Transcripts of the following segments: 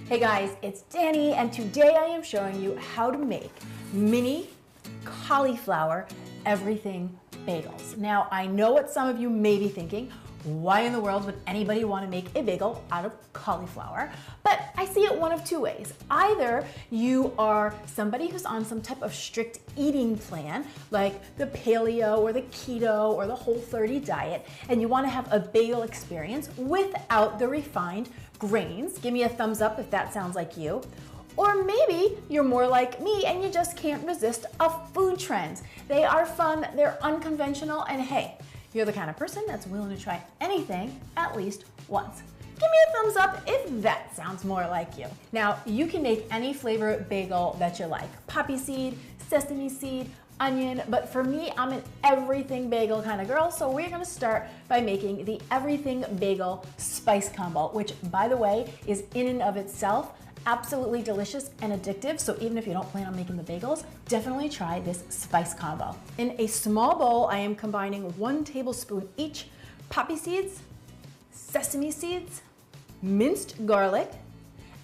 Hey guys, it's Danny, and today I am showing you how to make mini cauliflower everything bagels. Now, I know what some of you may be thinking. Why in the world would anybody want to make a bagel out of cauliflower? But I see it one of two ways. Either you are somebody who's on some type of strict eating plan, like the paleo or the keto or the Whole30 diet, and you want to have a bagel experience without the refined grains. Give me a thumbs up if that sounds like you. Or maybe you're more like me and you just can't resist a food trend. They are fun, they're unconventional, and hey, you're the kind of person that's willing to try anything at least once. Give me a thumbs up if that sounds more like you. Now, you can make any flavor bagel that you like. Poppy seed, sesame seed, onion, but for me, I'm an everything bagel kind of girl, so we're gonna start by making the everything bagel spice combo, which, by the way, is in and of itself absolutely delicious and addictive. So even if you don't plan on making the bagels, definitely try this spice combo. In a small bowl, I am combining 1 tablespoon each poppy seeds, sesame seeds, minced garlic,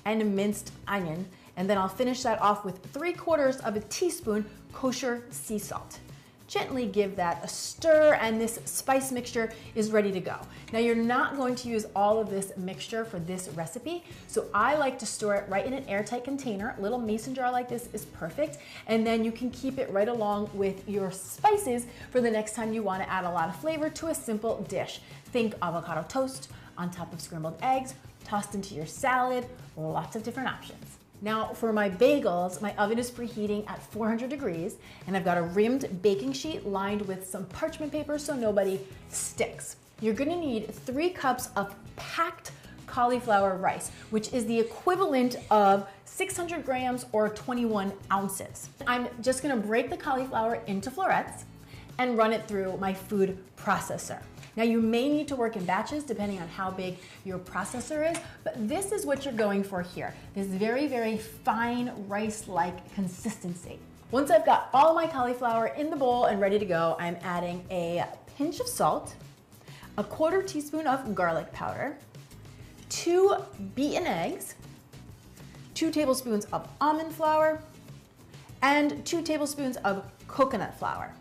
and minced onion. And then I'll finish that off with 3/4 teaspoon kosher sea salt. Gently give that a stir, and this spice mixture is ready to go. Now, you're not going to use all of this mixture for this recipe, so I like to store it right in an airtight container. A little mason jar like this is perfect, and then you can keep it right along with your spices for the next time you want to add a lot of flavor to a simple dish. Think avocado toast on top of scrambled eggs, tossed into your salad, lots of different options. Now, for my bagels, my oven is preheating at 400 degrees, and I've got a rimmed baking sheet lined with some parchment paper so nobody sticks. You're gonna need 3 cups of packed cauliflower rice, which is the equivalent of 600 grams or 21 ounces. I'm just gonna break the cauliflower into florets and run it through my food processor. Now, you may need to work in batches depending on how big your processor is, but this is what you're going for here. This very, very fine rice-like consistency. Once I've got all my cauliflower in the bowl and ready to go, I'm adding a pinch of salt, a 1/4 teaspoon of garlic powder, 2 beaten eggs, 2 tablespoons of almond flour, and 2 tablespoons of coconut flour.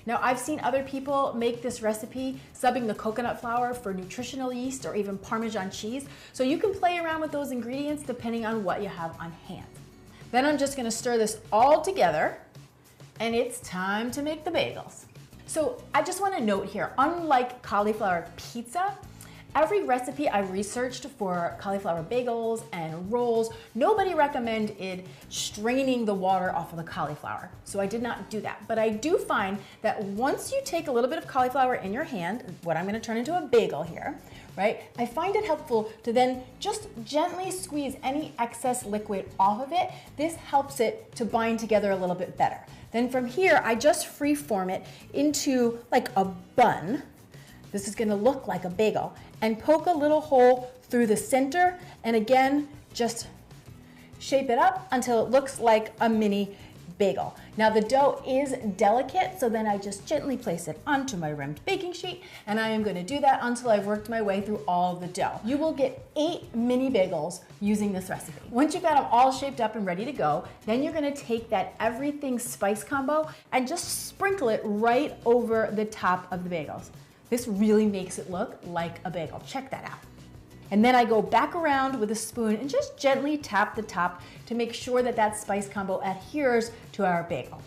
Now, I've seen other people make this recipe subbing the coconut flour for nutritional yeast or even Parmesan cheese, so you can play around with those ingredients depending on what you have on hand. Then I'm just gonna stir this all together, and it's time to make the bagels. So I just wanna note here, unlike cauliflower pizza, every recipe I researched for cauliflower bagels and rolls, nobody recommended straining the water off of the cauliflower. So I did not do that. But I do find that once you take a little bit of cauliflower in your hand, what I'm gonna turn into a bagel here, right? I find it helpful to then just gently squeeze any excess liquid off of it. This helps it to bind together a little bit better. Then from here, I just free form it into like a bun. This is gonna look like a bagel, and poke a little hole through the center, and again, just shape it up until it looks like a mini bagel. Now, the dough is delicate, so then I just gently place it onto my rimmed baking sheet, and I am gonna do that until I've worked my way through all of the dough. You will get 8 mini bagels using this recipe. Once you've got them all shaped up and ready to go, then you're gonna take that everything spice combo and just sprinkle it right over the top of the bagels. This really makes it look like a bagel. Check that out. And then I go back around with a spoon and just gently tap the top to make sure that that spice combo adheres to our bagel.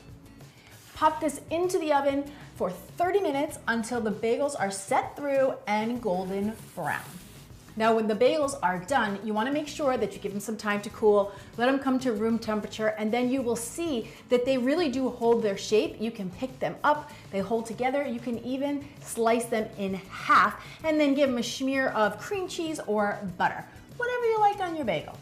Pop this into the oven for 30 minutes until the bagels are set through and golden brown. Now, when the bagels are done, you want to make sure that you give them some time to cool, let them come to room temperature, and then you will see that they really do hold their shape. You can pick them up, they hold together. You can even slice them in half and then give them a smear of cream cheese or butter, whatever you like on your bagel.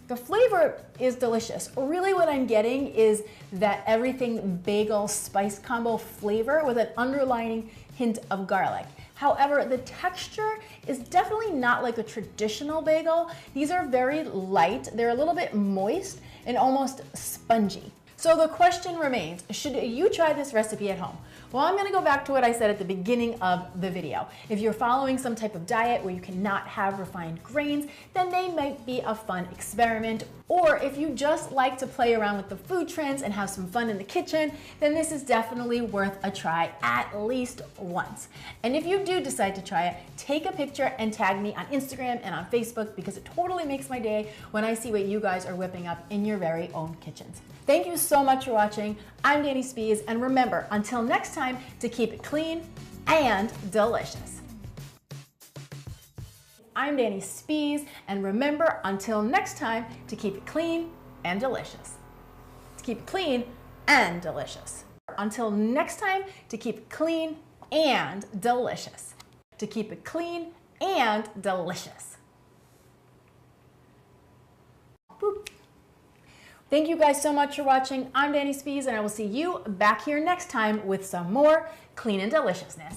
The flavor is delicious. Really what I'm getting is that everything bagel spice combo flavor with an underlying hint of garlic. However, the texture is definitely not like a traditional bagel. These are very light, they're a little bit moist and almost spongy. So the question remains, should you try this recipe at home? Well, I'm gonna go back to what I said at the beginning of the video. If you're following some type of diet where you cannot have refined grains, then they might be a fun experiment. Or if you just like to play around with the food trends and have some fun in the kitchen, then this is definitely worth a try at least once. And if you do decide to try it, take a picture and tag me on Instagram and on Facebook, because it totally makes my day when I see what you guys are whipping up in your very own kitchens. Thank you so much for watching. I'm Dani Spies, and remember, until next time, to keep it clean and delicious. I'm Dani Spies, and remember, until next time, to keep it clean and delicious. To keep it clean and delicious. Until next time, to keep it clean and delicious. To keep it clean and delicious. Boop. Thank you guys so much for watching. I'm Dani Spies, and I will see you back here next time with some more clean and deliciousness.